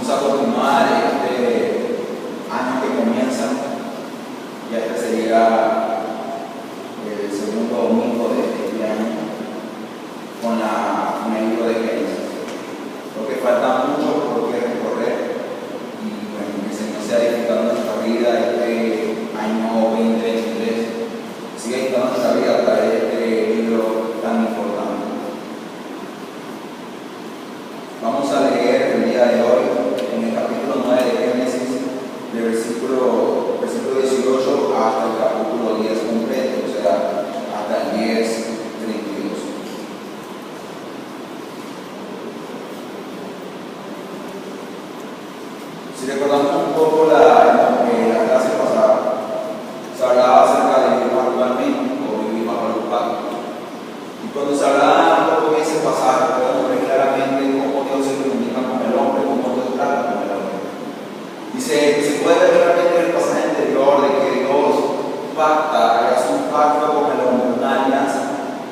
Vamos a continuar este año que comienza, ya este sería el segundo domingo de este año, con el libro de Génesis. Creo que falta mucho por que recorrer y bueno, que el Señor sea edificando nuestra vida este año 2023, siga edificando nuestra vida a través de este libro tan importante. Vamos a leer el día de hoy en el capítulo 9 de Génesis, del versículo 18 hasta el capítulo 10 completo, o sea, hasta el 10:32. Si recordamos un poco la clase pasada, se hablaba acerca de vivir actualmente o vivir bajo los pactos. Y cuando se hablaba un poco de ese pasaje, podemos ver claramente cómo Dios se comunica con el hombre, cómo Dios trata con el hombre. Y se puede ver claramente en el pasaje anterior de que Dios pacta, hace un pacto con el hombre, una alianza.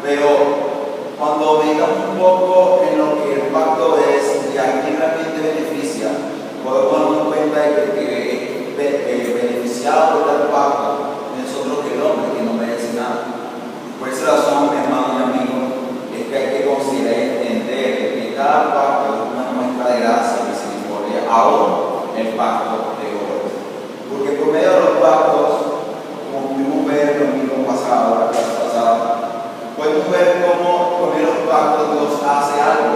Pero cuando meditamos un poco en lo que el pacto es y a quién realmente beneficia, podemos darnos cuenta de que beneficiado por el pacto no es otro que el hombre, que no merece nada. Por esa razón, mi hermano y amigo, es que hay que considerar y entender que cada pacto es una muestra de gracia y misericordia, aún el pacto de oro. Porque por medio de los pactos, como pudimos ver el domingo pasado, la clase pasada, podemos ver cómo por medio de los pactos Dios hace algo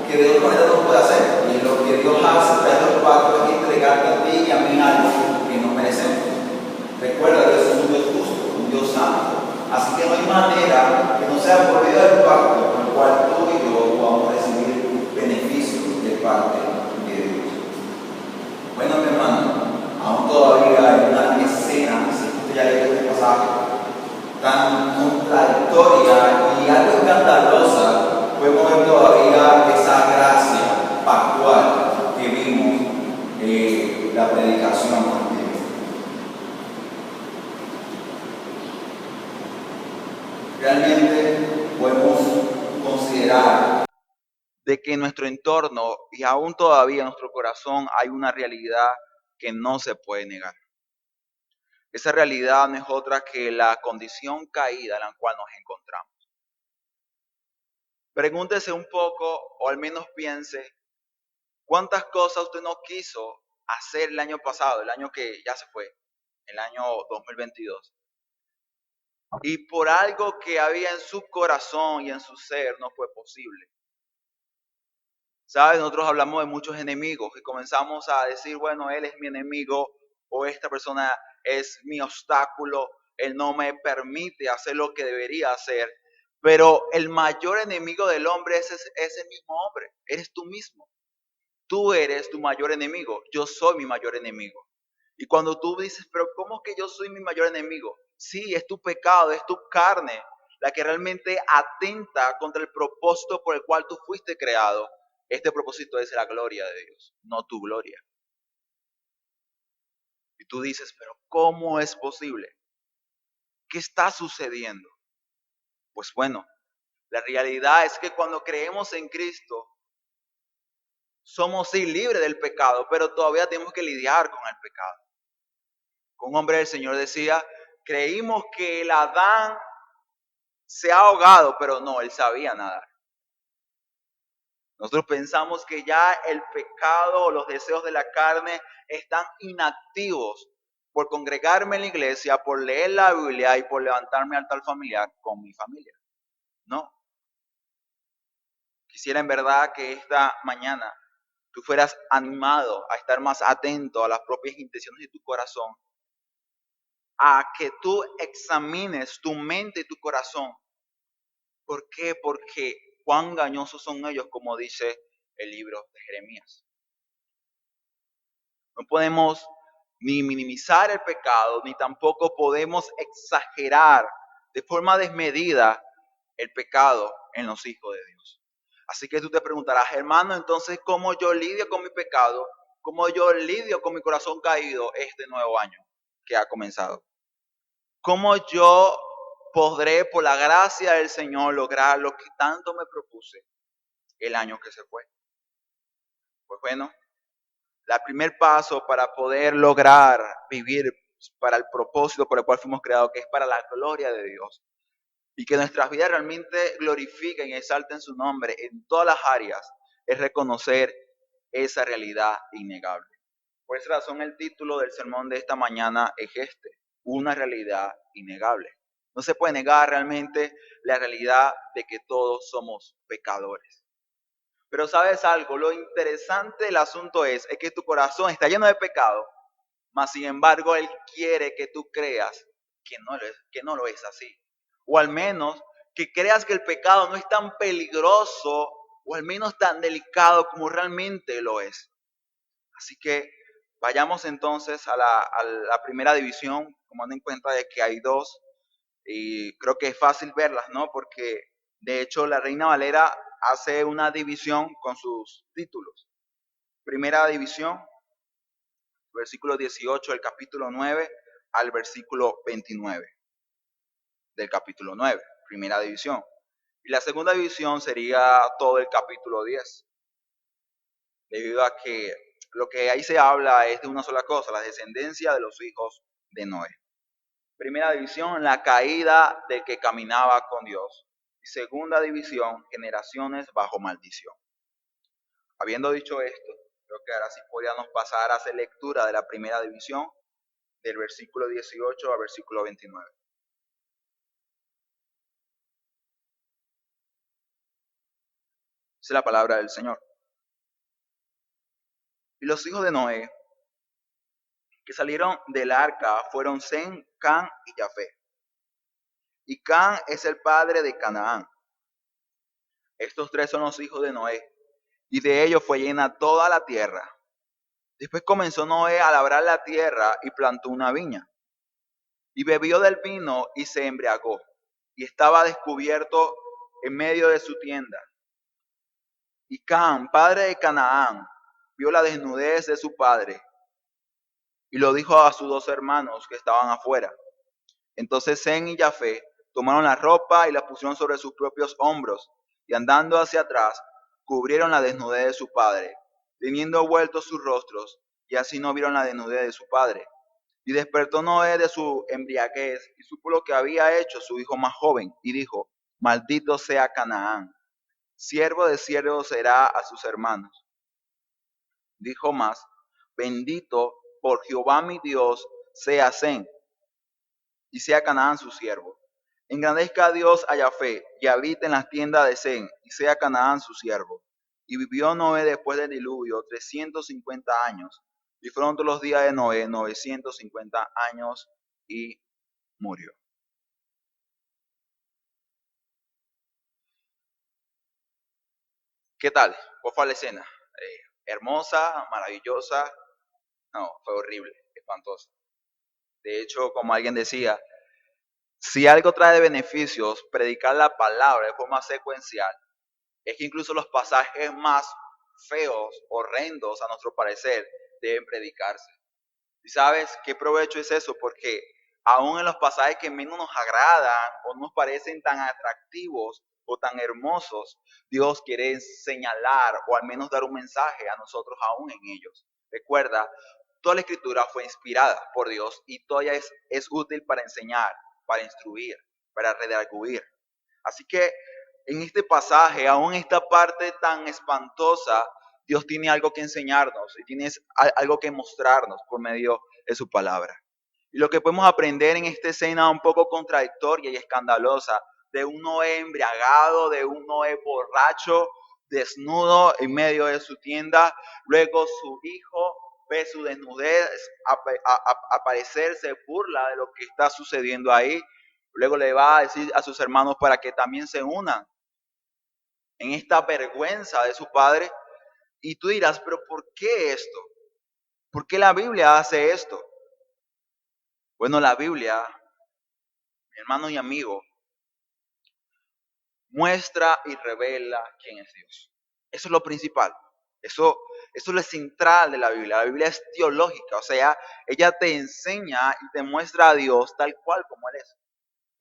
que de otra manera no puede hacer. Y lo que Dios hace a través de los pactos es entregarte a ti y a mí algo que no merecemos. Recuerda, Dios es un Dios justo, un Dios santo. Así que no hay manera que no sea por medio del pacto con el cual tú y yo podamos recibir beneficios de parte de Dios. Bueno, mi hermano, aún todavía hay una escena, si usted ya leyó este pasaje, tan contradictoria y algo escandalosa, podemos ver todavía esa gracia pactual que vimos en la predicación anterior. Realmente podemos considerar de que en nuestro entorno y aún todavía en nuestro corazón hay una realidad que no se puede negar. Esa realidad no es otra que la condición caída en la cual nos encontramos. Pregúntese un poco, o al menos piense, ¿cuántas cosas usted no quiso hacer el año pasado, el año que ya se fue, el año 2022? Y por algo que había en su corazón y en su ser no fue posible. ¿Sabes? Nosotros hablamos de muchos enemigos y comenzamos a decir, bueno, él es mi enemigo o esta persona es mi obstáculo, él no me permite hacer lo que debería hacer. Pero el mayor enemigo del hombre es ese mismo hombre, eres tú mismo. Tú eres tu mayor enemigo, yo soy mi mayor enemigo. Y cuando tú dices, pero ¿cómo que yo soy mi mayor enemigo? Sí, es tu pecado, es tu carne la que realmente atenta contra el propósito por el cual tú fuiste creado. Este propósito es la gloria de Dios, no tu gloria. Y tú dices, pero ¿cómo es posible? ¿Qué está sucediendo? Pues bueno, la realidad es que cuando creemos en Cristo, somos sí libres del pecado, pero todavía tenemos que lidiar con el pecado. Un hombre del Señor decía, creímos que el Adán se ha ahogado, pero no, él sabía nadar. Nosotros pensamos que ya el pecado o los deseos de la carne están inactivos por congregarme en la iglesia, por leer la Biblia y por levantarme al altar familiar con mi familia. No. Quisiera en verdad que esta mañana tú fueras animado a estar más atento a las propias intenciones de tu corazón, a que tú examines tu mente y tu corazón. ¿Por qué? Porque cuán engañosos son ellos, como dice el libro de Jeremías. No podemos ni minimizar el pecado, ni tampoco podemos exagerar de forma desmedida el pecado en los hijos de Dios. Así que tú te preguntarás, hermano, entonces, ¿cómo yo lidio con mi pecado? ¿Cómo yo lidio con mi corazón caído este nuevo año que ha comenzado? ¿Cómo yo podré, por la gracia del Señor, lograr lo que tanto me propuse el año que se fue? Pues bueno, el primer paso para poder lograr vivir para el propósito por el cual fuimos creados, que es para la gloria de Dios. Y que nuestras vidas realmente glorifiquen y exalten su nombre en todas las áreas, es reconocer esa realidad innegable. Por esa razón el título del sermón de esta mañana es una realidad innegable. No se puede negar realmente la realidad de que todos somos pecadores. Pero ¿sabes algo? Lo interesante del asunto es que tu corazón está lleno de pecado, mas sin embargo Él quiere que tú creas que no lo es así. O al menos que creas que el pecado no es tan peligroso o al menos tan delicado como realmente lo es. Así que vayamos entonces a la primera división, tomando en cuenta de que hay dos, y creo que es fácil verlas, ¿no? Porque de hecho la Reina Valera hace una división con sus títulos. Primera división, versículo 18 del capítulo 9 al versículo 29 del capítulo 9, primera división. Y la segunda división sería todo el capítulo 10, debido a que lo que ahí se habla es de una sola cosa, la descendencia de los hijos de Noé. Primera división, la caída del que caminaba con Dios. Y segunda división, generaciones bajo maldición. Habiendo dicho esto, creo que ahora sí podríamos pasar a hacer lectura de la primera división, del versículo 18 al versículo 29. Esa es la palabra del Señor. Y los hijos de Noé que salieron del arca fueron Sem, Can y Jafet. Y Can es el padre de Canaán. Estos tres son los hijos de Noé, y de ellos fue llena toda la tierra. Después comenzó Noé a labrar la tierra y plantó una viña. Y bebió del vino y se embriagó, y estaba descubierto en medio de su tienda. Y Can, padre de Canaán, vio la desnudez de su padre, y lo dijo a sus dos hermanos que estaban afuera. Entonces Sem y Jafet tomaron la ropa y la pusieron sobre sus propios hombros, y andando hacia atrás, cubrieron la desnudez de su padre, teniendo vueltos sus rostros, y así no vieron la desnudez de su padre. Y despertó Noé de su embriaguez, y supo lo que había hecho su hijo más joven, y dijo: Maldito sea Canaán, siervo de siervos será a sus hermanos. Dijo más: Bendito por Jehová mi Dios sea Sem, y sea Canaán su siervo. Engrandezca a Dios a Jafet, y habite en las tiendas de Sem, y sea Canaán su siervo. Y vivió Noé después del diluvio 350 años, y fueron todos los días de Noé 950 años, y murió. ¿Qué tal? ¿Cuál fue la escena? Hermosa, maravillosa. No, fue horrible, espantosa. De hecho, como alguien decía, si algo trae beneficios, predicar la palabra de forma secuencial, es que incluso los pasajes más feos, horrendos a nuestro parecer, deben predicarse. ¿Y sabes qué provecho es eso? Porque aún en los pasajes que menos nos agradan o nos parecen tan atractivos o tan hermosos, Dios quiere señalar o al menos dar un mensaje a nosotros aún en ellos. Recuerda, toda la escritura fue inspirada por Dios y toda es útil para enseñar, para instruir, para redarguir. Así que en este pasaje, aún esta parte tan espantosa, Dios tiene algo que enseñarnos y tiene algo que mostrarnos por medio de su palabra. Y lo que podemos aprender en esta escena un poco contradictoria y escandalosa, de un Noé embriagado, de un Noé borracho, desnudo en medio de su tienda, luego su hijo ve su desnudez aparecer, se burla de lo que está sucediendo ahí, luego le va a decir a sus hermanos para que también se unan en esta vergüenza de su padre. Y tú dirás, pero ¿por qué esto? ¿Por qué la Biblia hace esto? Bueno, la Biblia, mi hermano y amigo, muestra y revela quién es Dios. Eso es lo principal. Eso es lo central de la Biblia. La Biblia es teológica, o sea, ella te enseña y te muestra a Dios tal cual como Él es.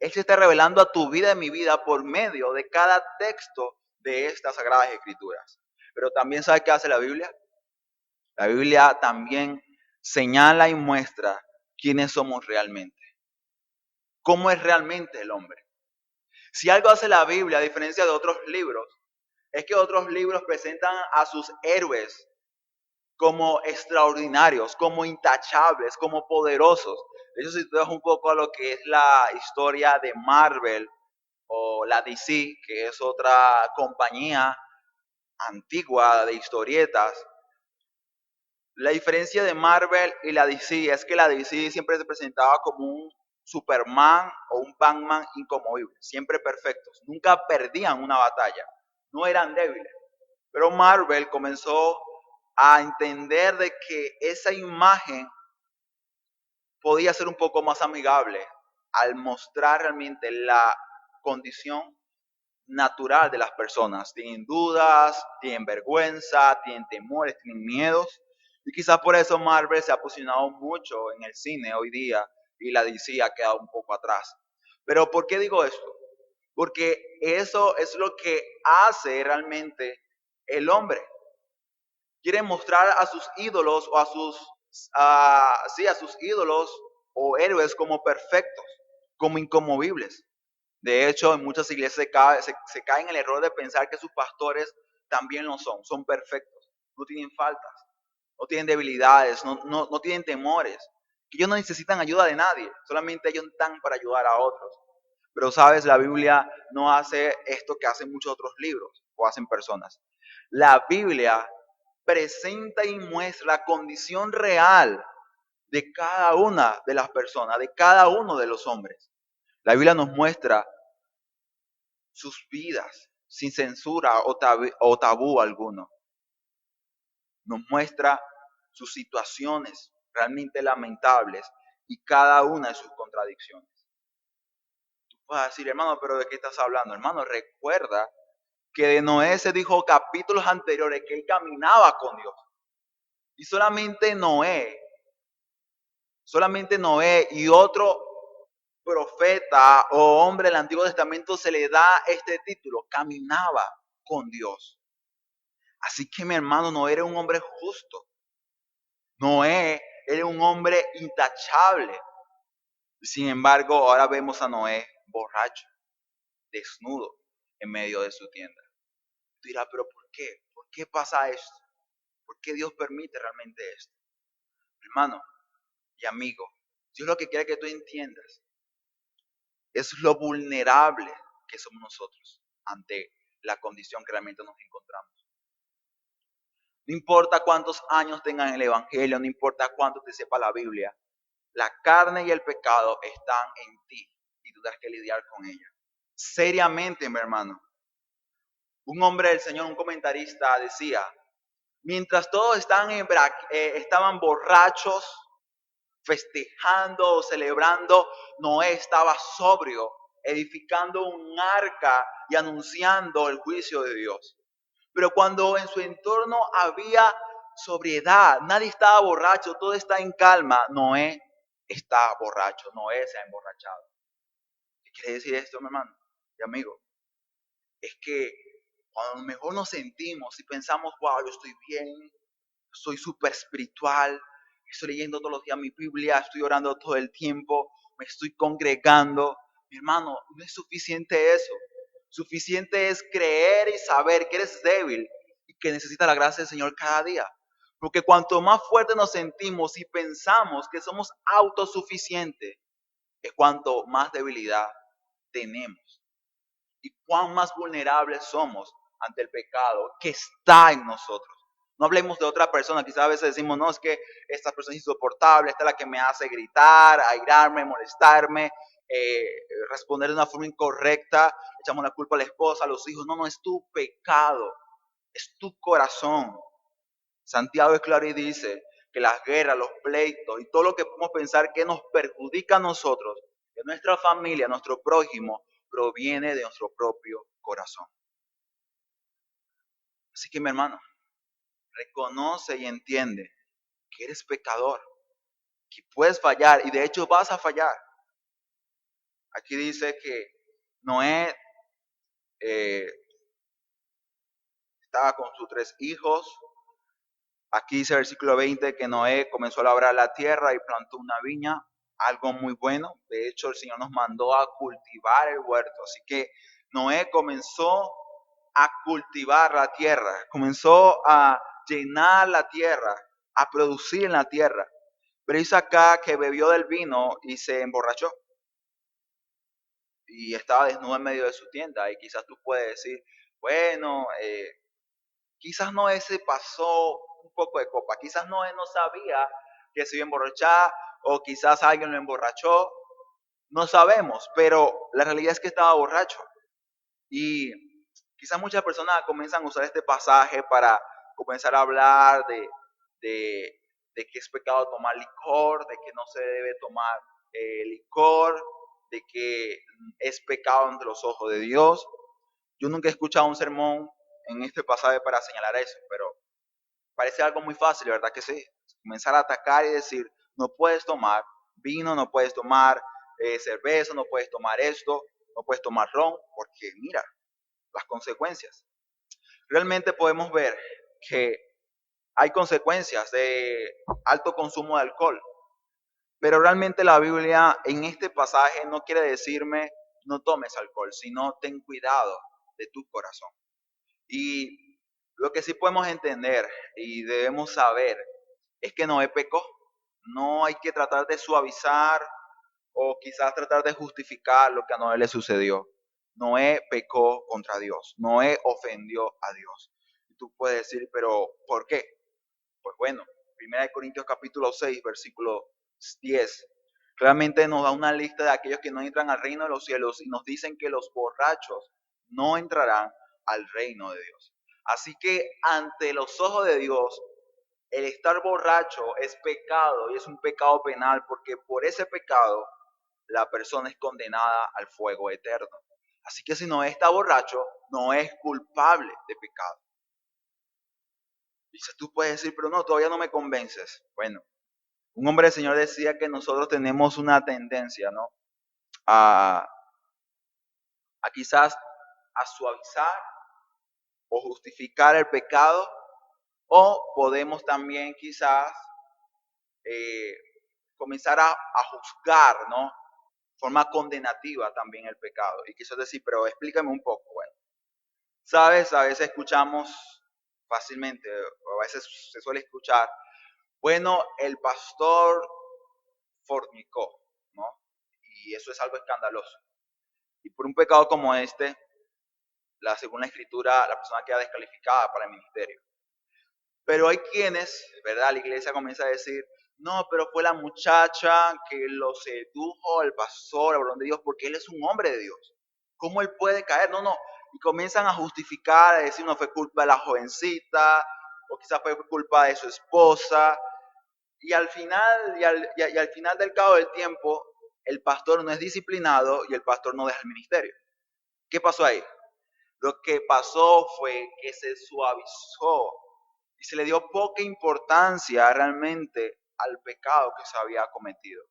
Él se está revelando a tu vida y a mi vida por medio de cada texto de estas sagradas escrituras. Pero también, ¿sabes qué hace la Biblia? La Biblia también señala y muestra quiénes somos realmente. ¿Cómo es realmente el hombre? Si algo hace la Biblia, a diferencia de otros libros, es que otros libros presentan a sus héroes como extraordinarios, como intachables, como poderosos. De hecho, si tú ves un poco a lo que es la historia de Marvel o la DC, que es otra compañía antigua de historietas, la diferencia de Marvel y la DC es que la DC siempre se presentaba como un Superman o un Batman inconmovible, siempre perfectos, nunca perdían una batalla, no eran débiles. Pero Marvel comenzó a entender de que esa imagen podía ser un poco más amigable al mostrar realmente la condición natural de las personas. Tienen dudas, tienen vergüenza, tienen temores, tienen miedos. Y quizás por eso Marvel se ha posicionado mucho en el cine hoy día y la DC ha quedado un poco atrás. Pero ¿por qué digo esto? Porque eso es lo que hace realmente el hombre. Quiere mostrar a sus ídolos o a sus ídolos o héroes como perfectos, como inconmovibles. De hecho, en muchas iglesias se cae en el error de pensar que sus pastores también lo son perfectos, no tienen faltas, no tienen debilidades, no tienen temores, que ellos no necesitan ayuda de nadie, solamente ellos están para ayudar a otros. Pero sabes, la Biblia no hace esto que hacen muchos otros libros o hacen personas. La Biblia presenta y muestra la condición real de cada una de las personas, de cada uno de los hombres. La Biblia nos muestra sus vidas sin censura o tabú alguno. Nos muestra sus situaciones realmente lamentables y cada una de sus contradicciones. Tú puedes decir, hermano, pero ¿de qué estás hablando? Hermano, recuerda que de Noé se dijo capítulos anteriores que él caminaba con Dios. Y solamente Noé y otro profeta o hombre del Antiguo Testamento se le da este título, caminaba con Dios. Así que mi hermano, Noé era un hombre justo. Noé era un hombre intachable. Sin embargo, ahora vemos a Noé borracho, desnudo, en medio de su tienda. Tú dirás, pero ¿por qué? ¿Por qué pasa esto? ¿Por qué Dios permite realmente esto? Hermano y amigo, Dios lo que quiere que tú entiendas es lo vulnerable que somos nosotros ante la condición que realmente nos encontramos. No importa cuántos años tengas en el Evangelio, no importa cuánto te sepa la Biblia, la carne y el pecado están en ti y tú tienes que lidiar con ella. Seriamente, mi hermano. Un hombre del Señor, un comentarista, decía, mientras todos estaban borrachos, festejando o celebrando, Noé estaba sobrio, edificando un arca y anunciando el juicio de Dios. Pero cuando en su entorno había sobriedad, nadie estaba borracho, todo está en calma, Noé está borracho, Noé se ha emborrachado. ¿Qué quiere decir esto, mi hermano y amigo? Es que cuando mejor nos sentimos y pensamos, wow, yo estoy bien, soy súper espiritual, estoy leyendo todos los días mi Biblia, estoy orando todo el tiempo, me estoy congregando. Mi hermano, no es suficiente eso. Suficiente es creer y saber que eres débil y que necesitas la gracia del Señor cada día. Porque cuanto más fuerte nos sentimos y pensamos que somos autosuficientes, es cuanto más debilidad tenemos. Y cuán más vulnerables somos ante el pecado que está en nosotros. No hablemos de otra persona, quizás a veces decimos, no, es que esta persona es insoportable, esta es la que me hace gritar, airarme, molestarme, responder de una forma incorrecta, echamos la culpa a la esposa, a los hijos. No, es tu pecado, es tu corazón. Santiago es claro y dice que las guerras, los pleitos y todo lo que podemos pensar que nos perjudica a nosotros, de nuestra familia, nuestro prójimo, proviene de nuestro propio corazón. Así que mi hermano, reconoce y entiende que eres pecador, que puedes fallar y de hecho vas a fallar. Aquí dice que Noé estaba con sus 3 hijos, Aquí dice el versículo 20 que Noé comenzó a labrar la tierra y plantó una viña, algo muy bueno. De hecho, el Señor nos mandó a cultivar el huerto. Así que Noé comenzó a cultivar la tierra, comenzó a llenar la tierra, a producir en la tierra. Pero dice acá que bebió del vino y se emborrachó. Y estaba desnudo en medio de su tienda. Y quizás tú puedes decir, bueno, quizás Noé se pasó un poco de copa, quizás Noé no sabía que se iba a emborrachar, o quizás alguien lo emborrachó, no sabemos, pero la realidad es que estaba borracho. Y quizás muchas personas comienzan a usar este pasaje para comenzar a hablar de, de que es pecado tomar licor, de que no se debe tomar licor, de que es pecado ante los ojos de Dios. Yo nunca he escuchado un sermón en este pasaje para señalar eso, pero parece algo muy fácil, ¿verdad que sí? Comenzar a atacar y decir, no puedes tomar vino, no puedes tomar cerveza, no puedes tomar esto, no puedes tomar ron, porque mira las consecuencias. Realmente podemos ver que hay consecuencias de alto consumo de alcohol, pero realmente la Biblia en este pasaje no quiere decirme no tomes alcohol, sino ten cuidado de tu corazón. Y lo que sí podemos entender y debemos saber es que Noé pecó. No hay que tratar de suavizar o quizás tratar de justificar lo que a Noé le sucedió. Noé pecó contra Dios. Noé ofendió a Dios. Y tú puedes decir, pero ¿por qué? Pues bueno, 1 Corintios capítulo 6, versículo 10, realmente nos da una lista de aquellos que no entran al reino de los cielos y nos dicen que los borrachos no entrarán al reino de Dios. Así que ante los ojos de Dios, el estar borracho es pecado y es un pecado penal porque por ese pecado la persona es condenada al fuego eterno. Así que si no está borracho, no es culpable de pecado. Dices, tú puedes decir, pero no, todavía no me convences. Bueno, un hombre del Señor decía que nosotros tenemos una tendencia, ¿no? A, a quizás a suavizar o justificar el pecado, o podemos también quizás eh, comenzar a juzgar, ¿no? De forma condenativa también el pecado. Y quizás decir, pero explícame un poco. Bueno, sabes, a veces escuchamos fácilmente, o a veces se suele escuchar, bueno, el pastor fornicó, ¿no? Y eso es algo escandaloso. Y por un pecado como este, según la escritura, la persona queda descalificada para el ministerio. Pero hay quienes, ¿verdad? La iglesia comienza a decir, no, pero fue la muchacha que lo sedujo al pastor, al varón de Dios, porque él es un hombre de Dios. ¿Cómo él puede caer? No, no. Y comienzan a justificar, a decir, no fue culpa de la jovencita, o quizás fue culpa de su esposa. Y al final, y al final del cabo del tiempo, el pastor no es disciplinado y el pastor no deja el ministerio. ¿Qué pasó ahí? Lo que pasó fue que se suavizó y se le dio poca importancia realmente al pecado que se había cometido.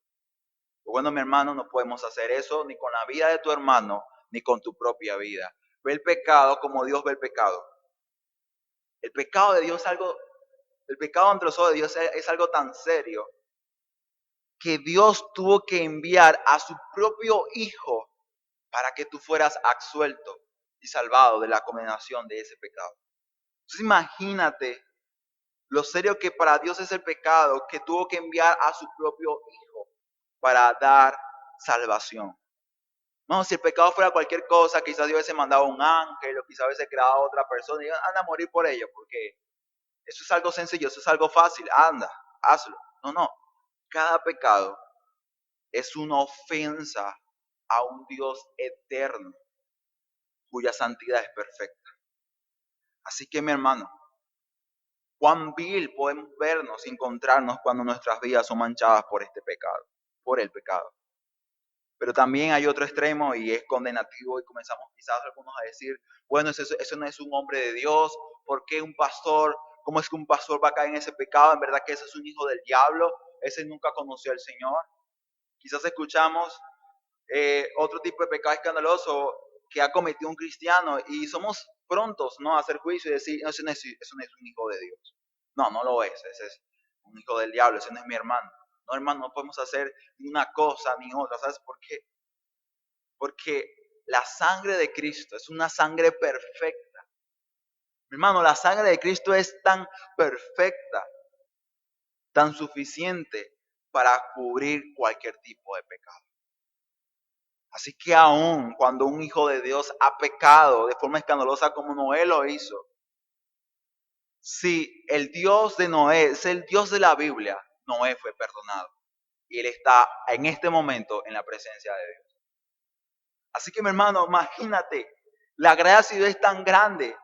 Bueno, mi hermano, no podemos hacer eso ni con la vida de tu hermano, ni con tu propia vida. Ve el pecado como Dios ve el pecado. El pecado de Dios es algo, el pecado ante los ojos de Dios es algo tan serio que Dios tuvo que enviar a su propio Hijo para que tú fueras absuelto y salvado de la condenación de ese pecado. Entonces imagínate lo serio que para Dios es el pecado, que tuvo que enviar a su propio Hijo para dar salvación. No, si el pecado fuera cualquier cosa, quizás Dios hubiese mandado un ángel o quizás hubiese creado a otra persona y anda a morir por ello, porque eso es algo sencillo, eso es algo fácil, anda, hazlo. No, no, cada pecado es una ofensa a un Dios eterno, cuya santidad es perfecta. Así que mi hermano, cuán vil podemos vernos y encontrarnos cuando nuestras vidas son manchadas por este pecado, por el pecado. Pero también hay otro extremo y es condenativo y comenzamos quizás algunos a decir, bueno, eso no es un hombre de Dios, ¿por qué un pastor? ¿Cómo es que un pastor va a caer en ese pecado? En verdad que ese es un hijo del diablo, ese nunca conoció al Señor. Quizás escuchamos otro tipo de pecado escandaloso que ha cometido un cristiano y somos prontos, ¿no?, a hacer juicio y decir, no, eso no es un hijo de Dios. No, no lo es. Ese es un hijo del diablo, ese no es mi hermano. No, hermano, no podemos hacer ni una cosa ni otra. ¿Sabes por qué? Porque la sangre de Cristo es una sangre perfecta. Mi hermano, la sangre de Cristo es tan perfecta, tan suficiente para cubrir cualquier tipo de pecado. Así que aún cuando un hijo de Dios ha pecado de forma escandalosa como Noé lo hizo, si el Dios de Noé es el Dios de la Biblia, Noé fue perdonado. Y él está en este momento en la presencia de Dios. Así que mi hermano, imagínate, la gracia de Dios es tan grande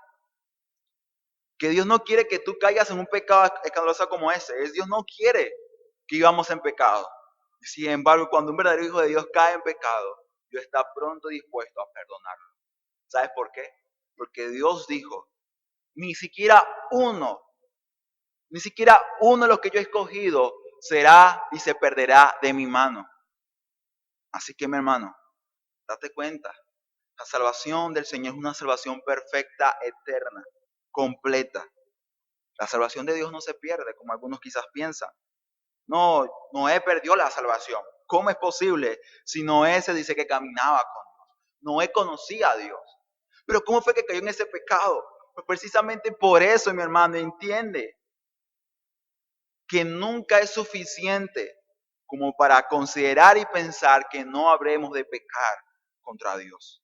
que Dios no quiere que tú caigas en un pecado escandaloso como ese. Dios no quiere que vivamos en pecado. Sin embargo, cuando un verdadero hijo de Dios cae en pecado, Dios está pronto dispuesto a perdonarlo. ¿Sabes por qué? Porque Dios dijo, ni siquiera uno de los que yo he escogido será y se perderá de mi mano. Así que mi hermano, date cuenta, la salvación del Señor es una salvación perfecta, eterna, completa. La salvación de Dios no se pierde, como algunos quizás piensan. No, Noé perdió la salvación. ¿Cómo es posible si Noé se dice que caminaba con Dios? Noé conocía a Dios. Pero ¿cómo fue que cayó en ese pecado? Pues precisamente por eso, mi hermano, entiende que nunca es suficiente como para considerar y pensar que no habremos de pecar contra Dios.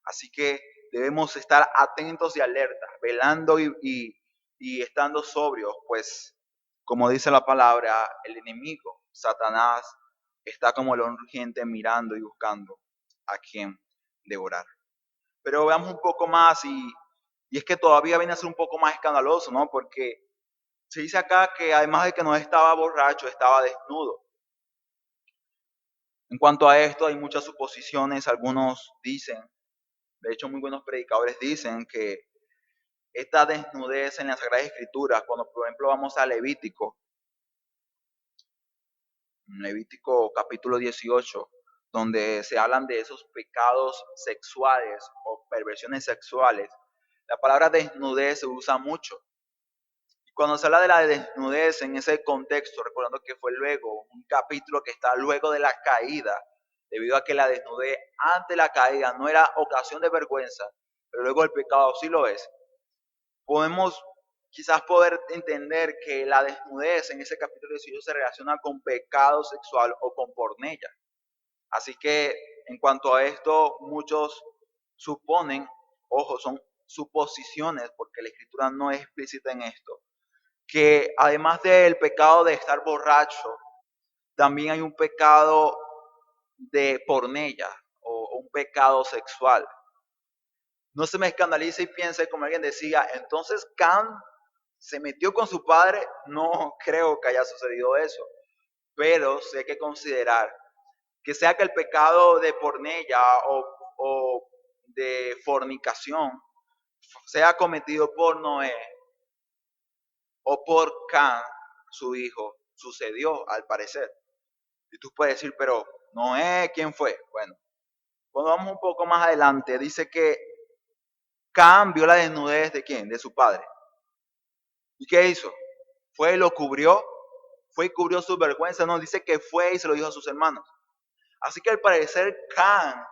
Así que debemos estar atentos y alertas, velando y estando sobrios, pues como dice la palabra, el enemigo, Satanás, está como león rugiente mirando y buscando a quien devorar. Pero veamos un poco más y es que todavía viene a ser un poco más escandaloso, ¿no? Porque se dice acá que además de que no estaba borracho, estaba desnudo. En cuanto a esto hay muchas suposiciones, algunos dicen, de hecho muy buenos predicadores dicen que esta desnudez en las Sagradas Escrituras, cuando por ejemplo vamos a Levítico capítulo 18, donde se hablan de esos pecados sexuales o perversiones sexuales, la palabra desnudez se usa mucho. Y cuando se habla de la desnudez en ese contexto, recordando que fue luego, un capítulo que está luego de la caída, debido a que la desnudez ante la caída no era ocasión de vergüenza, pero luego el pecado sí lo es. Podemos quizás poder entender que la desnudez en ese capítulo 18 se relaciona con pecado sexual o con pornella. Así que en cuanto a esto, muchos suponen, ojo, son suposiciones, porque la escritura no es explícita en esto, que además del pecado de estar borracho, también hay un pecado de pornella o un pecado sexual. No se me escandalice y piense, como alguien decía, entonces Can se metió con su padre. No creo que haya sucedido eso, pero sí hay que considerar que sea que el pecado de pornella o de fornicación sea cometido por Noé o por Can, su hijo, sucedió al parecer. Y tú puedes decir, pero Noé, ¿quién fue? Bueno, cuando vamos un poco más adelante, dice que Can vio la desnudez de quién, de su padre. ¿Y qué hizo? Fue y lo cubrió, fue y cubrió su vergüenza. No, dice que fue y se lo dijo a sus hermanos. Así que al parecer Can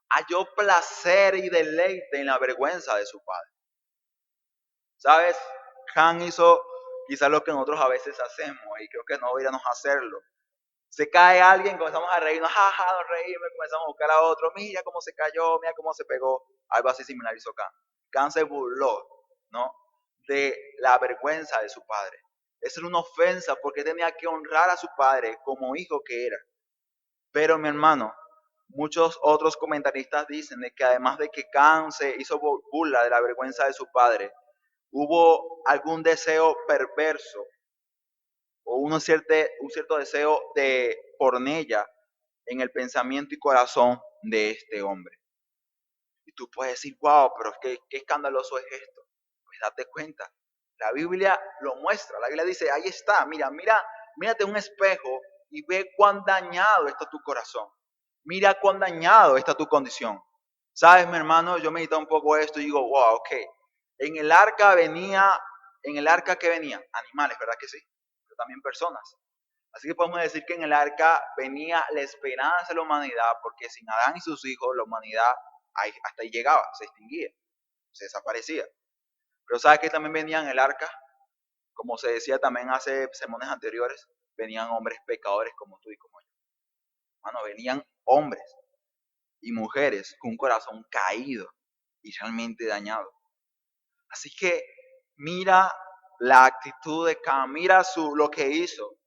halló placer y deleite en la vergüenza de su padre. ¿Sabes? Can hizo quizás lo que nosotros a veces hacemos y creo que no deberíamos hacerlo. Se cae alguien, comenzamos a reírnos, jaja, nos reímos, comenzamos a buscar a otro, mira cómo se cayó, mira cómo se pegó. Algo así similar hizo Can. Can se burló, ¿no? De la vergüenza de su padre. Esa era una ofensa porque tenía que honrar a su padre como hijo que era. Pero mi hermano, muchos otros comentaristas dicen de que además de que Can se hizo burla de la vergüenza de su padre, hubo algún deseo perverso o un cierto deseo de pornella en el pensamiento y corazón de este hombre. Y tú puedes decir, wow, pero qué escandaloso es esto. Pues date cuenta, la Biblia lo muestra. La Biblia dice, ahí está, mírate un espejo y ve cuán dañado está tu corazón. Mira cuán dañado está tu condición. ¿Sabes, mi hermano? Yo medito un poco esto y digo, wow, ok. En el arca venía En el arca que venían animales, ¿verdad que sí? Pero también personas. Así que podemos decir que en el arca venía la esperanza de la humanidad, porque sin Adán y sus hijos la humanidad hasta ahí llegaba, se extinguía, se desaparecía. Pero ¿sabes que también venía en el arca? Como se decía también hace sermones anteriores, venían hombres pecadores como tú y como yo. Hermano, venían hombres y mujeres con un corazón caído y realmente dañado. Así que mira la actitud de Can, mira lo que hizo.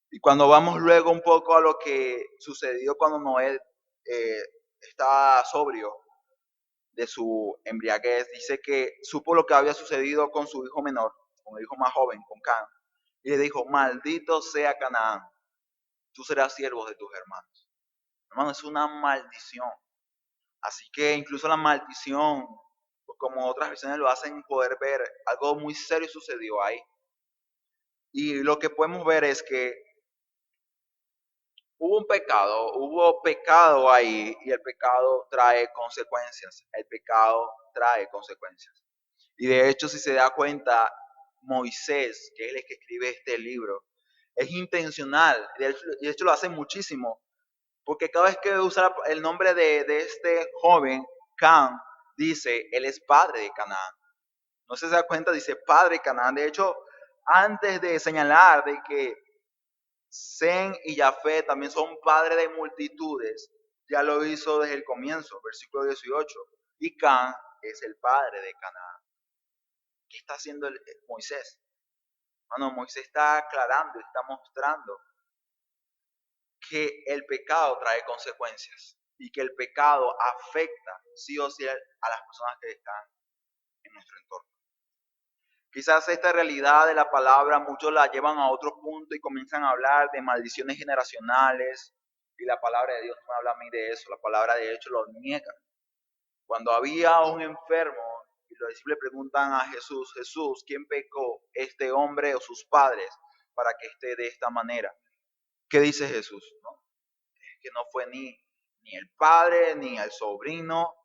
Y cuando vamos luego un poco a lo que sucedió cuando Noé eh, estaba sobrio de su embriaguez, dice que supo lo que había sucedido con su hijo menor, con el hijo más joven, con Can, y le dijo, maldito sea Canaán, tú serás siervo de tus hermanos. Hermano, es una maldición. Así que incluso la maldición, como otras versiones lo hacen poder ver, algo muy serio sucedió ahí. Y lo que podemos ver es que hubo pecado ahí y el pecado trae consecuencias. El pecado trae consecuencias. Y de hecho, si se da cuenta, Moisés, que es el que escribe este libro, es intencional. De hecho, lo hace muchísimo. Porque cada vez que usa el nombre de este joven, Can, dice, él es padre de Canaán. No se da cuenta, dice padre de Canaán. De hecho, antes de señalar de que Sem y Jafet también son padres de multitudes, ya lo hizo desde el comienzo, versículo 18. Y Can es el padre de Canaán. ¿Qué está haciendo Moisés? Bueno, Moisés está aclarando, está mostrando que el pecado trae consecuencias y que el pecado afecta sí o sí a las personas que están en nuestro entorno. Quizás esta realidad de la palabra muchos la llevan a otro punto y comienzan a hablar de maldiciones generacionales y la palabra de Dios no habla a mí de eso, la palabra de hecho lo niega. Cuando había un enfermo y los discípulos preguntan a Jesús, Jesús, ¿quién pecó, este hombre o sus padres para que esté de esta manera? ¿Qué dice Jesús? ¿No? Es que no fue ni el padre, ni el sobrino,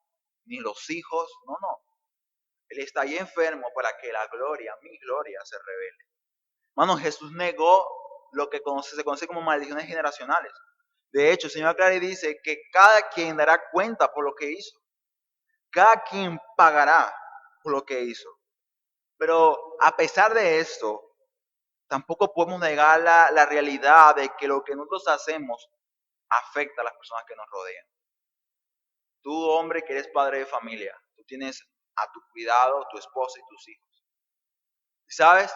ni los hijos, no. Él está ahí enfermo para que la gloria, mi gloria, se revele. Hermano, Jesús negó lo que se conoce como maldiciones generacionales. De hecho, el Señor aclara y dice que cada quien dará cuenta por lo que hizo. Cada quien pagará por lo que hizo. Pero a pesar de esto, tampoco podemos negar la realidad de que lo que nosotros hacemos afecta a las personas que nos rodean. Tú, hombre que eres padre de familia, tú tienes a tu cuidado tu esposa y tus hijos. ¿Sabes?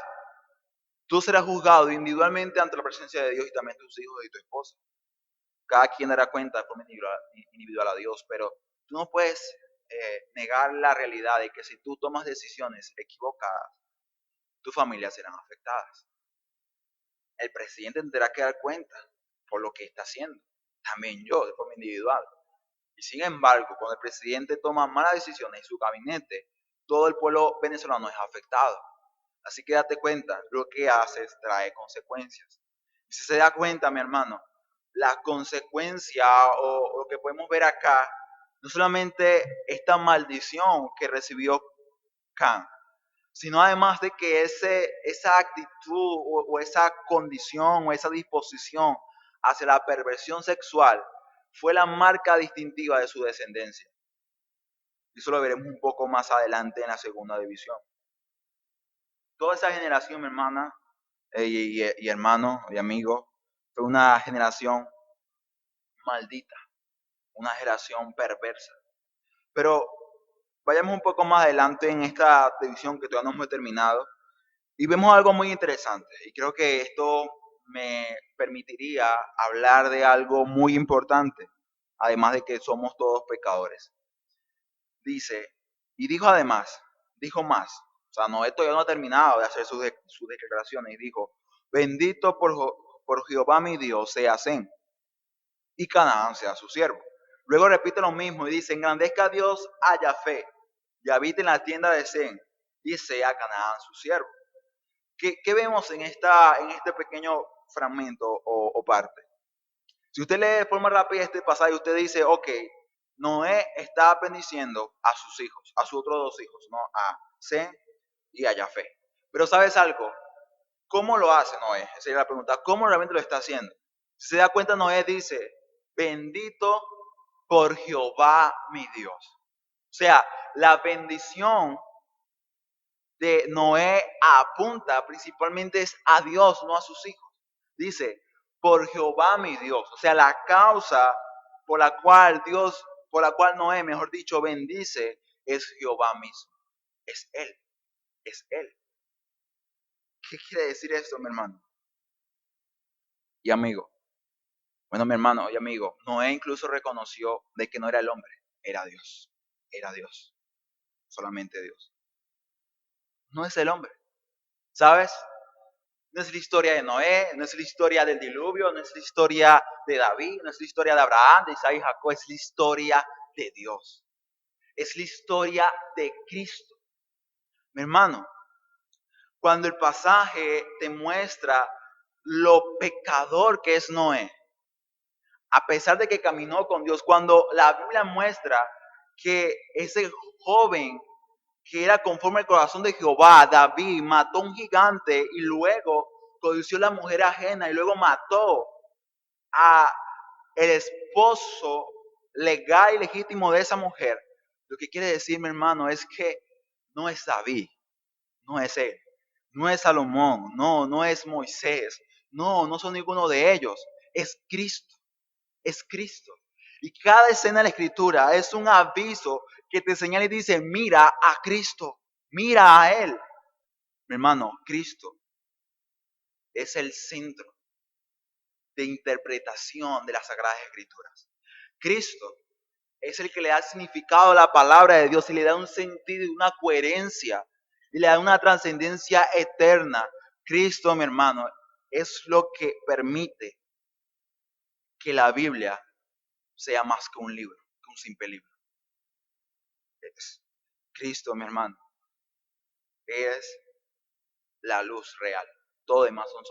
Tú serás juzgado individualmente ante la presencia de Dios y también tus hijos y tu esposa. Cada quien dará cuenta de forma individual a Dios, pero tú no puedes negar la realidad de que si tú tomas decisiones equivocadas, tu familia serán afectadas. El presidente tendrá que dar cuenta por lo que está haciendo. También yo, de forma individual. Y sin embargo, cuando el presidente toma malas decisiones en su gabinete, todo el pueblo venezolano es afectado. Así que date cuenta, lo que haces trae consecuencias. Y si se da cuenta, mi hermano, la consecuencia o lo que podemos ver acá, no solamente esta maldición que recibió Can, sino además de que esa actitud o esa condición o esa disposición hacia la perversión sexual fue la marca distintiva de su descendencia. Y eso lo veremos un poco más adelante en la segunda división. Toda esa generación, mi hermana y hermano y amigo, fue una generación maldita, una generación perversa. Pero vayamos un poco más adelante en esta división que todavía no hemos terminado y vemos algo muy interesante. Y creo que esto me permitiría hablar de algo muy importante, además de que somos todos pecadores. Dice, y dijo además, dijo más, o sea, no, esto ya no ha terminado de hacer sus declaraciones, y dijo, bendito por Jehová mi Dios sea Sem, y Canaán sea su siervo. Luego repite lo mismo y dice, engrandezca a Dios a Jafé, y habite en la tienda de Sem, y sea Canaán su siervo. ¿Qué vemos en este pequeño fragmento o parte? Si usted lee de forma rápida este pasaje, usted dice, ok, Noé está bendiciendo a sus hijos, a sus otros dos hijos, ¿no? A Sem y a Jafé. Pero ¿sabes algo? ¿Cómo lo hace Noé? Esa es la pregunta. ¿Cómo realmente lo está haciendo? Si se da cuenta, Noé dice, bendito por Jehová mi Dios. O sea, la bendición de Noé apunta principalmente es a Dios, no a sus hijos. Dice, por Jehová mi Dios. O sea, la causa por la cual Noé, mejor dicho, bendice, es Jehová mismo. Es Él, es Él. ¿Qué quiere decir esto, mi hermano? Y amigo. Bueno, mi hermano y amigo, Noé incluso reconoció de que no era el hombre, era Dios. Era Dios. Solamente Dios. No es el hombre. ¿Sabes? No es la historia de Noé, no es la historia del diluvio, no es la historia de David, no es la historia de Abraham, de Isaac y Jacob, es la historia de Dios. Es la historia de Cristo. Mi hermano, cuando el pasaje te muestra lo pecador que es Noé, a pesar de que caminó con Dios, cuando la Biblia muestra que ese joven que era conforme al corazón de Jehová, David, mató a un gigante y luego codició a la mujer ajena y luego mató a el esposo legal y legítimo de esa mujer. Lo que quiere decir, mi hermano, es que no es David, no es él, no es Salomón, no es Moisés, no son ninguno de ellos, es Cristo. Es Cristo. Y cada escena de la Escritura es un aviso que te señala y dice, mira a Cristo, mira a Él. Mi hermano, Cristo es el centro de interpretación de las Sagradas Escrituras. Cristo es el que le da significado a la palabra de Dios y le da un sentido y una coherencia y le da una trascendencia eterna. Cristo, mi hermano, es lo que permite que la Biblia sea más que un libro, que un simple libro. Es Cristo, mi hermano, es la luz real. Todo demás son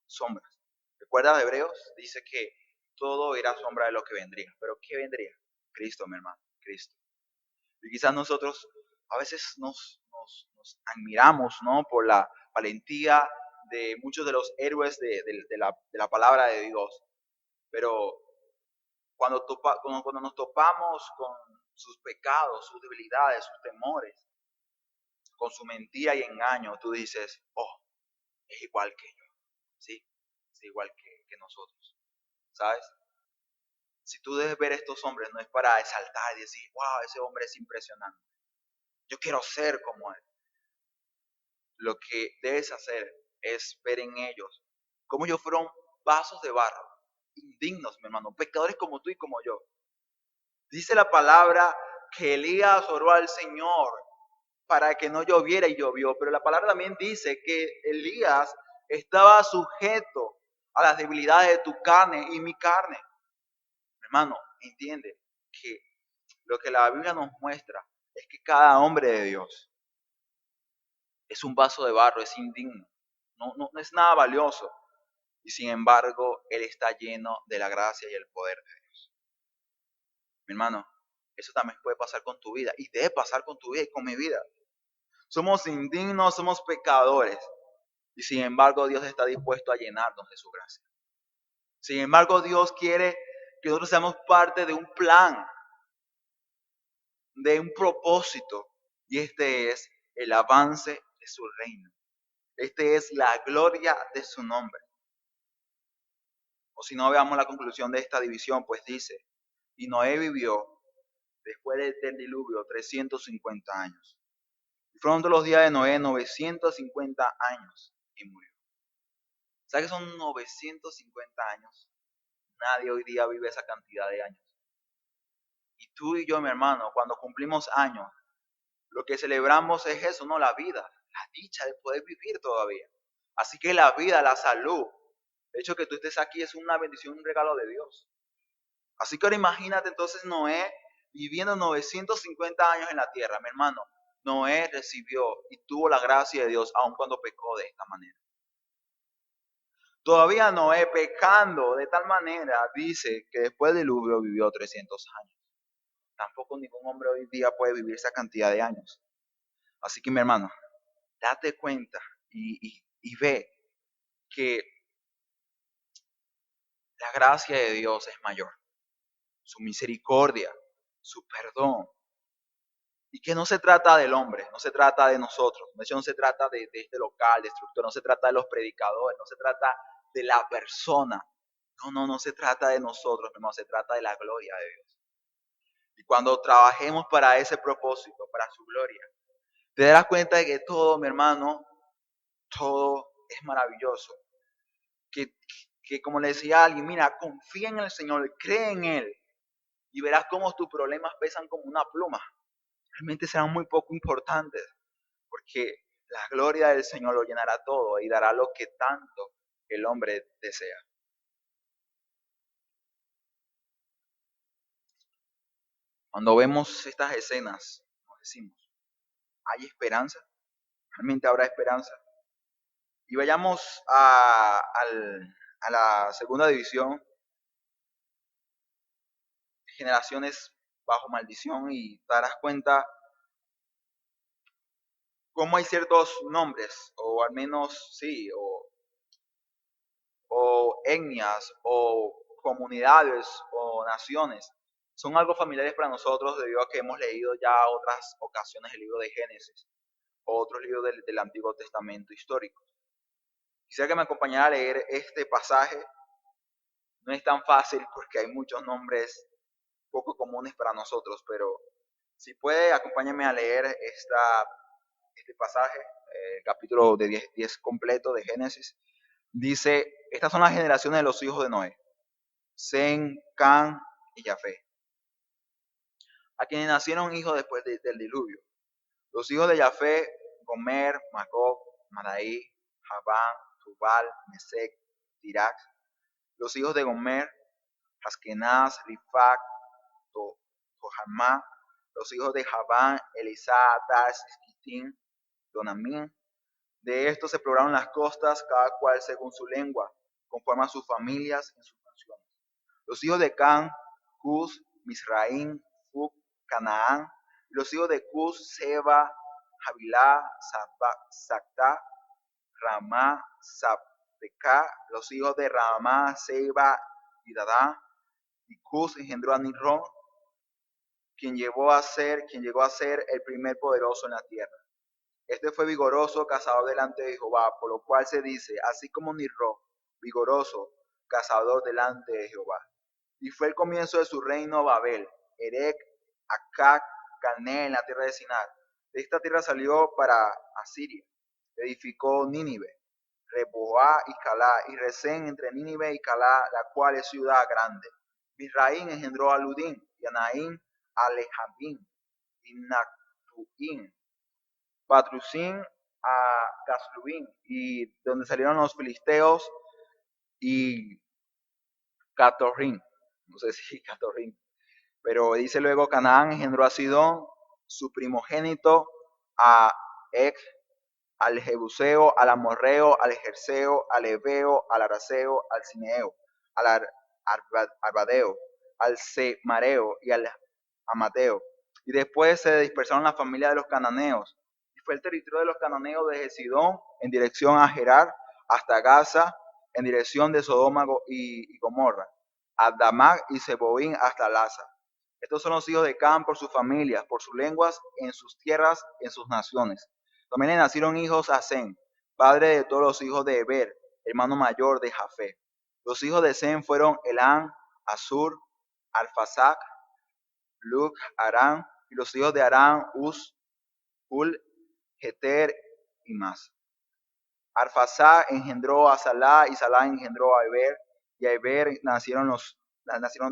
sombras. ¿Recuerdas de Hebreos? Dice que todo era sombra de lo que vendría. ¿Pero qué vendría? Cristo, mi hermano, Cristo. Y quizás nosotros a veces nos admiramos, ¿no? Por la valentía de muchos de los héroes de la palabra de Dios. Pero cuando nos topamos con sus pecados, sus debilidades, sus temores, con su mentira y engaño, tú dices, oh, es igual que yo, ¿sí? Es igual que nosotros, ¿sabes? Si tú debes ver a estos hombres, no es para exaltar y decir, wow, ese hombre es impresionante. Yo quiero ser como él. Lo que debes hacer es ver en ellos cómo ellos fueron vasos de barro, indignos, mi hermano, pecadores como tú y como yo. Dice la palabra que Elías oró al Señor para que no lloviera y llovió, pero la palabra también dice que Elías estaba sujeto a las debilidades de tu carne y mi carne. Hermano, entiende que lo que la Biblia nos muestra es que cada hombre de Dios es un vaso de barro, es indigno, no es nada valioso. Y sin embargo, Él está lleno de la gracia y el poder de Dios. Mi hermano, eso también puede pasar con tu vida y debe pasar con tu vida y con mi vida. Somos indignos, somos pecadores. Y sin embargo, Dios está dispuesto a llenarnos de su gracia. Sin embargo, Dios quiere que nosotros seamos parte de un plan, de un propósito. Y este es el avance de su reino. Este es la gloria de su nombre. O si no, veamos la conclusión de esta división, pues dice, y Noé vivió después del diluvio 350 años. Y fueron todos los días de Noé 950 años y murió. ¿Sabes que son 950 años? Nadie hoy día vive esa cantidad de años. Y tú y yo, mi hermano, cuando cumplimos años, lo que celebramos es eso, no la vida, la dicha de poder vivir todavía. Así que la vida, la salud, el hecho de que tú estés aquí es una bendición, un regalo de Dios. Así que ahora imagínate entonces Noé viviendo 950 años en la tierra, mi hermano. Noé recibió y tuvo la gracia de Dios aun cuando pecó de esta manera. Todavía Noé pecando de tal manera dice que después del diluvio vivió 300 años. Tampoco ningún hombre hoy día puede vivir esa cantidad de años. Así que mi hermano, date cuenta y ve que la gracia de Dios es mayor, su misericordia, su perdón. Y que no se trata del hombre, no se trata de nosotros, de hecho no se trata de este local, de estructura, no se trata de los predicadores, no se trata de la persona. No se trata de nosotros, hermano, se trata de la gloria de Dios. Y cuando trabajemos para ese propósito, para su gloria, te darás cuenta de que todo, mi hermano, todo es maravilloso. Que como le decía a alguien, mira, confía en el Señor, cree en Él y verás cómo tus problemas pesan como una pluma. Realmente serán muy poco importantes porque la gloria del Señor lo llenará todo y dará lo que tanto el hombre desea. Cuando vemos estas escenas, nos decimos, ¿hay esperanza? ¿Realmente habrá esperanza? Y vayamos a la segunda división, generaciones bajo maldición, y te darás cuenta cómo hay ciertos nombres, o al menos sí, o etnias, o comunidades, o naciones. Son algo familiares para nosotros debido a que hemos leído ya otras ocasiones el libro de Génesis, o otros libros del Antiguo Testamento histórico. Quisiera que me acompañara a leer este pasaje. No es tan fácil porque hay muchos nombres poco comunes para nosotros, pero si puede, acompáñame a leer este pasaje, el capítulo de 10 completo de Génesis. Dice, estas son las generaciones de los hijos de Noé, Sem, Can y Jafé, a quienes nacieron hijos después del diluvio. Los hijos de Jafé, Gomer, Magog, Madai, Javán, Tubal, Mesec, Tirax. Los hijos de Gomer, Askenaz, Rifat, Tohamá. Los hijos de Javán, Elisá, Tarsis, Kitim, Donamín. De estos se poblaron las costas, cada cual según su lengua, conforme a sus familias en sus naciones. Los hijos de Can, Cus, Misraín, Fuc, Canaán. Los hijos de Cus, Seba, Javilá, Sacta, Ramá, Sabteca. Los hijos de Ramá, Seba y Dadá. Y Cus engendró a Nirón, quien llegó a ser el primer poderoso en la tierra. Este fue vigoroso, cazador delante de Jehová, por lo cual se dice, así como Nirro, vigoroso, cazador delante de Jehová. Y fue el comienzo de su reino Babel, Erec, Acac, Calné en la tierra de Sinar. De esta tierra salió para Asiria, edificó Nínive, Reboá y Calá, y Resén entre Nínive y Calá, la cual es ciudad grande. Misraín engendró a Ludín, y a Naín a Lehabín, y Nactuín, Patrucín a Casluín, y donde salieron los filisteos, y Catorrín, no sé si Catorrín, pero dice luego Canaán engendró a Sidón, su primogénito, a Ex, al Jebuseo, al Amorreo, al Ejerseo, al Ebeo, al Araceo, al Cineo, al Arbadeo, al Semareo y al Amateo. Y después se dispersaron las familias de los cananeos. Y fue el territorio de los cananeos desde Sidón en dirección a Gerar hasta Gaza, en dirección de Sodoma y Gomorra, a Damac y Seboín hasta Laza. Estos son los hijos de Cam por sus familias, por sus lenguas, en sus tierras, en sus naciones. También le nacieron hijos a Sem, padre de todos los hijos de Eber, hermano mayor de Jafé. Los hijos de Sem fueron Elán, Asur, Alfasac, Luc, Arán, y los hijos de Arán, Uz, Hul, Geter y más. Arfasac engendró a Salá y Salá engendró a Eber, y a Eber nacieron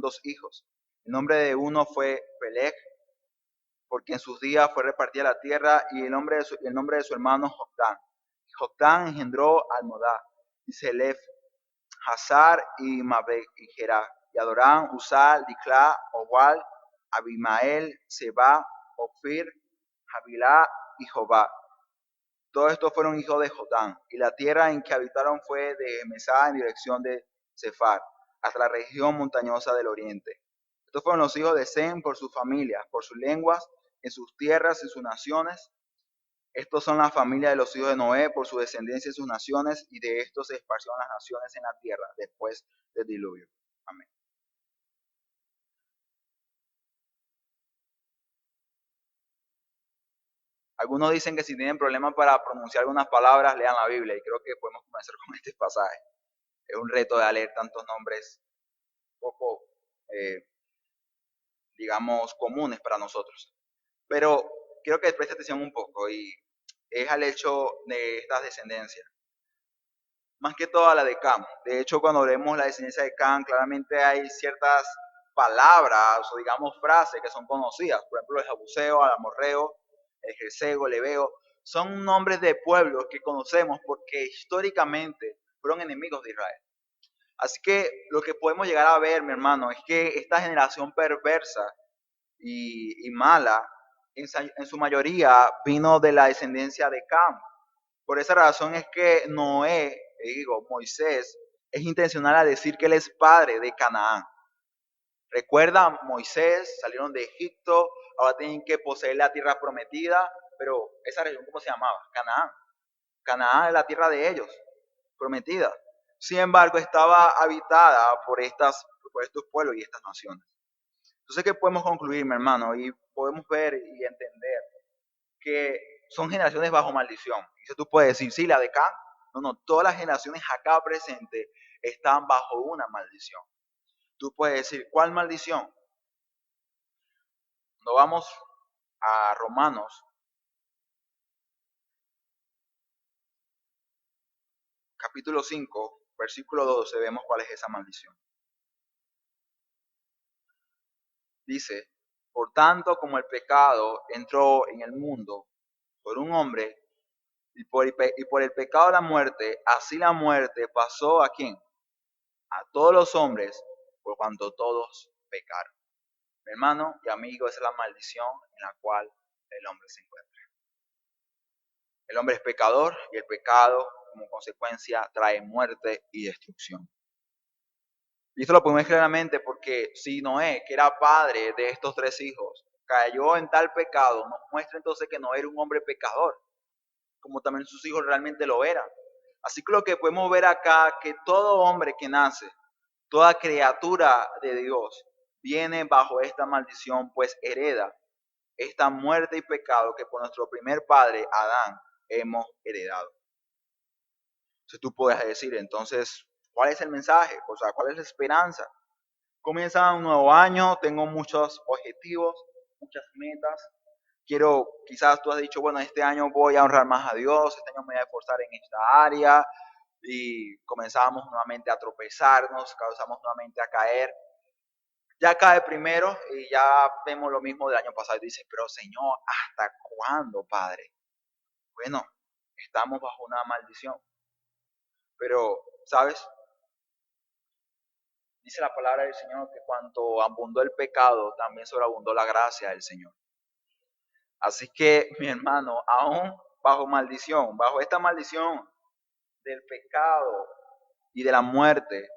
dos hijos. El nombre de uno fue Peleg, porque en sus días fue repartida la tierra, y el nombre de su hermano Joctán. Joctán engendró a Almodá, y Selef, Hazar y Mabejerá, y Adorán, Uzal, Diclá, Obal, Abimael, Seba, Ofir, Javilá y Jobá. Todos estos fueron hijos de Jotán, y la tierra en que habitaron fue de Mesá en dirección de Cefar, hasta la región montañosa del oriente. Estos fueron los hijos de Sem por sus familias, por sus lenguas, en sus tierras y sus naciones, Estos son la familia de los hijos de Noé por su descendencia y sus naciones, y de estos se esparcieron las naciones en la tierra después del diluvio. Amén. Algunos dicen que si tienen problemas para pronunciar algunas palabras, lean la Biblia, y creo que podemos comenzar con este pasaje. Es un reto de leer tantos nombres poco, eh, digamos, comunes para nosotros. Pero quiero que preste atención un poco, y es al hecho de estas descendencias. Más que todo a la de Cam. De hecho, cuando vemos la descendencia de Cam, claramente hay ciertas palabras o digamos frases que son conocidas. Por ejemplo, el jebuseo, el amorreo, el jersego, el hebeo. Son nombres de pueblos que conocemos porque históricamente fueron enemigos de Israel. Así que lo que podemos llegar a ver, mi hermano, es que esta generación perversa y mala, en su mayoría, vino de la descendencia de Cam. Por esa razón es que Noé, digo, Moisés, es intencional a decir que él es padre de Canaán. Recuerda, Moisés, salieron de Egipto, ahora tienen que poseer la tierra prometida, pero esa región, ¿cómo se llamaba? Canaán. Canaán es la tierra de ellos, prometida. Sin embargo, estaba habitada por estos pueblos y estas naciones. Entonces, ¿qué podemos concluir, mi hermano? Y podemos ver y entender que son generaciones bajo maldición. Y eso tú puedes decir, sí, la de acá. No, todas las generaciones acá presentes están bajo una maldición. Tú puedes decir, ¿cuál maldición? Cuando vamos a Romanos, capítulo 5, versículo 12, vemos cuál es esa maldición. Dice, por tanto, como el pecado entró en el mundo por un hombre, y por el pecado la muerte, así la muerte pasó ¿a quién? A todos los hombres, por cuanto todos pecaron. Mi hermano y amigo, esa es la maldición en la cual el hombre se encuentra. El hombre es pecador y el pecado, como consecuencia, trae muerte y destrucción. Y esto lo podemos ver claramente porque si Noé, que era padre de estos tres hijos, cayó en tal pecado, nos muestra entonces que no era un hombre pecador, como también sus hijos realmente lo eran. Así que lo que podemos ver acá, que todo hombre que nace, toda criatura de Dios, viene bajo esta maldición, pues hereda esta muerte y pecado que por nuestro primer padre, Adán, hemos heredado. Entonces tú puedes decir, entonces, ¿cuál es el mensaje? O sea, ¿cuál es la esperanza? Comienza un nuevo año, tengo muchos objetivos, muchas metas. Quizás tú has dicho, bueno, este año voy a honrar más a Dios, este año me voy a esforzar en esta área, y comenzamos nuevamente a tropezarnos, comenzamos nuevamente a caer. Ya cae primero y ya vemos lo mismo del año pasado y dices, pero Señor, ¿hasta cuándo, Padre? Bueno, estamos bajo una maldición. Pero, ¿sabes? Dice la palabra del Señor que cuando abundó el pecado, también sobreabundó la gracia del Señor. Así que, mi hermano, aún bajo maldición, bajo esta maldición del pecado y de la muerte,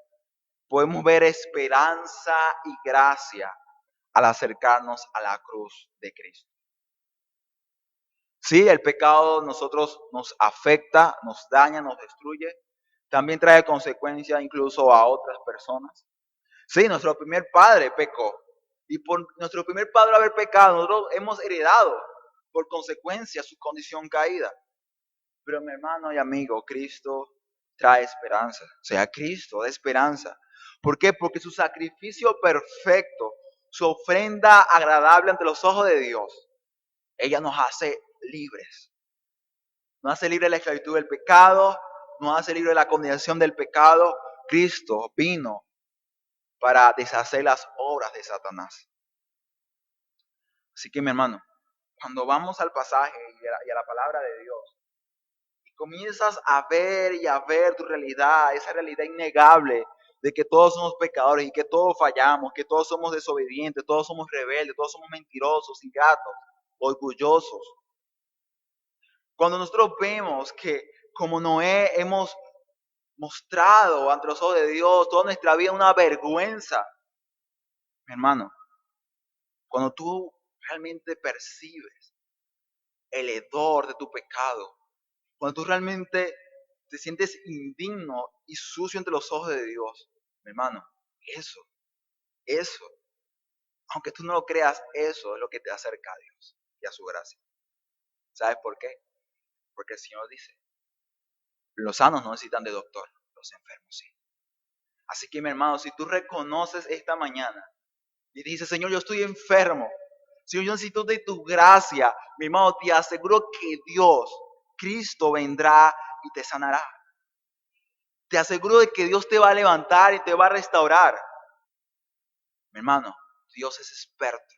podemos ver esperanza y gracia al acercarnos a la cruz de Cristo. Sí, el pecado nos afecta, nos daña, nos destruye. También trae consecuencias incluso a otras personas. Sí, nuestro primer padre pecó. Y por nuestro primer padre haber pecado, nosotros hemos heredado por consecuencia su condición caída. Pero mi hermano y amigo, Cristo trae esperanza. O sea, Cristo da esperanza. ¿Por qué? Porque su sacrificio perfecto, su ofrenda agradable ante los ojos de Dios, ella nos hace libres. Nos hace libres de la esclavitud del pecado, nos hace libres de la condenación del pecado. Cristo vino para deshacer las obras de Satanás. Así que mi hermano, cuando vamos al pasaje y a la palabra de Dios, y comienzas a ver y a ver tu realidad, esa realidad innegable de que todos somos pecadores y que todos fallamos, que todos somos desobedientes, todos somos rebeldes, todos somos mentirosos, ingratos, orgullosos. Cuando nosotros vemos que como Noé hemos mostrado ante los ojos de Dios toda nuestra vida una vergüenza, mi hermano, cuando tú realmente percibes el hedor de tu pecado, cuando tú realmente te sientes indigno y sucio ante los ojos de Dios, mi hermano, eso, aunque tú no lo creas, eso es lo que te acerca a Dios y a su gracia. ¿Sabes por qué? Porque el Señor dice, los sanos no necesitan de doctor, los enfermos sí. Así que mi hermano, si tú reconoces esta mañana y dices, Señor, yo estoy enfermo, Señor, yo necesito de tu gracia, mi hermano, te aseguro que Dios, Cristo, vendrá y te sanará. Te aseguro de que Dios te va a levantar y te va a restaurar. Mi hermano, Dios es experto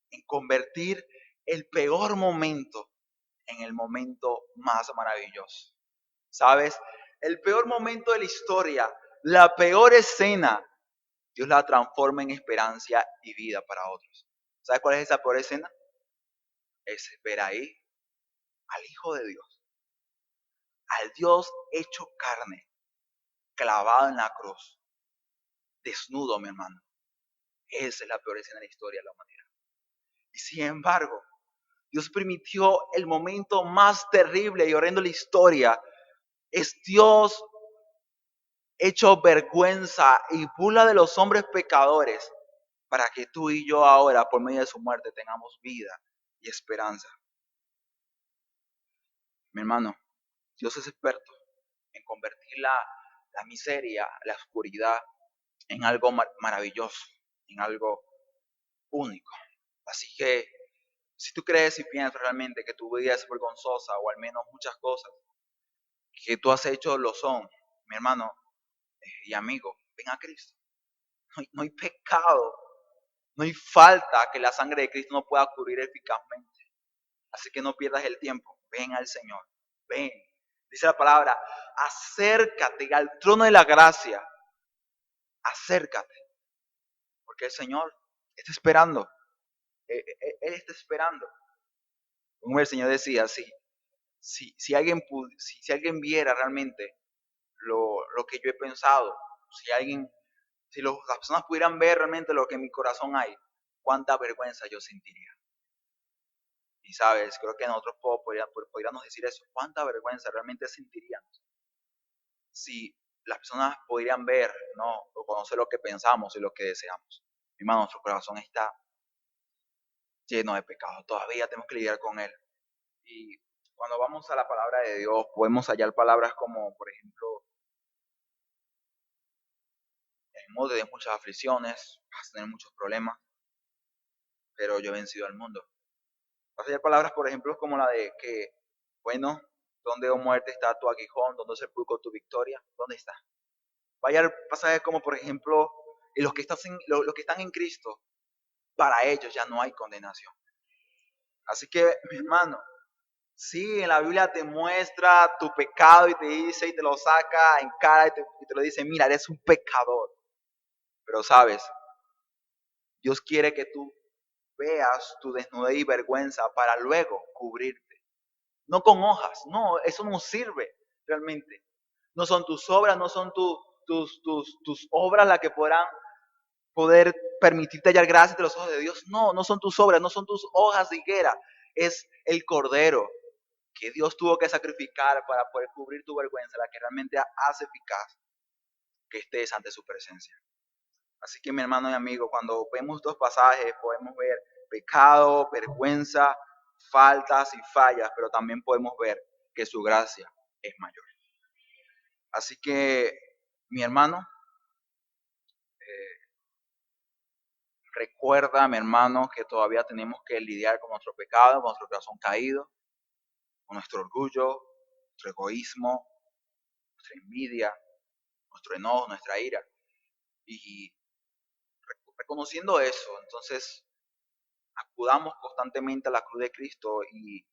en convertir el peor momento en el momento más maravilloso. ¿Sabes? El peor momento de la historia, la peor escena, Dios la transforma en esperanza y vida para otros. ¿Sabes cuál es esa peor escena? Es ver ahí al Hijo de Dios, al Dios hecho carne, clavado en la cruz, desnudo, mi hermano. Esa es la peor escena de la historia de la humanidad. Y sin embargo, Dios permitió el momento más terrible y horrendo de la historia. Es Dios hecho vergüenza y burla de los hombres pecadores para que tú y yo ahora, por medio de su muerte, tengamos vida y esperanza. Mi hermano, Dios es experto en convertir la miseria, la oscuridad, en algo maravilloso, en algo único. Así que, si tú crees y piensas realmente que tu vida es vergonzosa, o al menos muchas cosas que tú has hecho lo son, mi hermano y amigo, ven a Cristo. No hay pecado, no hay falta que la sangre de Cristo no pueda cubrir eficazmente. Así que no pierdas el tiempo, ven al Señor, ven. Dice la palabra, acércate al trono de la gracia, acércate, porque el Señor está esperando, Él está esperando. Como el Señor decía, si alguien viera realmente lo que yo he pensado, las personas pudieran ver realmente lo que en mi corazón hay, cuánta vergüenza yo sentiría. Y sabes, creo que nosotros podríamos decir eso, cuánta vergüenza realmente sentiríamos si las personas pudieran ver, ¿no? O conocer lo que pensamos y lo que deseamos. Mi hermano, nuestro corazón está lleno de pecado, todavía tenemos que lidiar con él. Y cuando vamos a la palabra de Dios, podemos hallar palabras como, por ejemplo, en el mundo de muchas aflicciones, vas a tener muchos problemas, pero yo he vencido al mundo. Vas a hallar palabras, por ejemplo, como la de que, bueno, ¿dónde, oh muerte, está tu aguijón? ¿Dónde sepulcro tu victoria? ¿Dónde está? Vaya pasajes como, por ejemplo, los que están en Cristo, para ellos ya no hay condenación. Así que, mi hermano, sí, en la Biblia te muestra tu pecado y te dice y te lo saca en cara y te lo dice, mira, eres un pecador. Pero sabes, Dios quiere que tú veas tu desnudez y vergüenza para luego cubrirte. No con hojas, no, eso no sirve realmente. No son tus obras, no son tus obras las que podrán poder permitirte hallar gracia ante los ojos de Dios. No, no son tus obras, no son tus hojas de higuera. Es el cordero que Dios tuvo que sacrificar para poder cubrir tu vergüenza, la que realmente hace eficaz que estés ante su presencia. Así que mi hermano y amigo, cuando vemos estos pasajes podemos ver pecado, vergüenza, faltas y fallas, pero también podemos ver que su gracia es mayor. Así que, mi hermano, recuerda, mi hermano, que todavía tenemos que lidiar con nuestro pecado, con nuestro corazón caído, con nuestro orgullo, nuestro egoísmo, nuestra envidia, nuestro enojo, nuestra ira. Y reconociendo eso, entonces acudamos constantemente a la cruz de Cristo y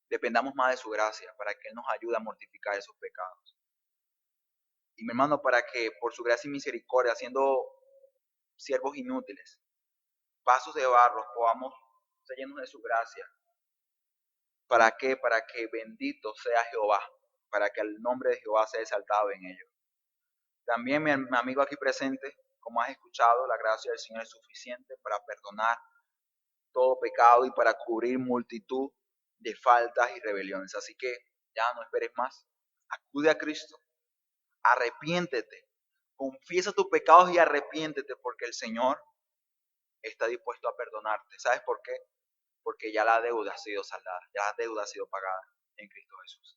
dependamos más de su gracia para que Él nos ayude a mortificar esos pecados. Y mi hermano, para que por su gracia y misericordia, siendo siervos inútiles, vasos de barro, podamos ser llenos de su gracia. ¿Para qué? Para que bendito sea Jehová, para que el nombre de Jehová sea exaltado en ellos. También mi amigo aquí presente, como has escuchado, la gracia del Señor es suficiente para perdonar todo pecado y para cubrir multitud de faltas y rebeliones. Así que ya no esperes más. Acude a Cristo, arrepiéntete, confiesa tus pecados y arrepiéntete porque el Señor está dispuesto a perdonarte. ¿Sabes por qué? Porque ya la deuda ha sido saldada, ya la deuda ha sido pagada en Cristo Jesús.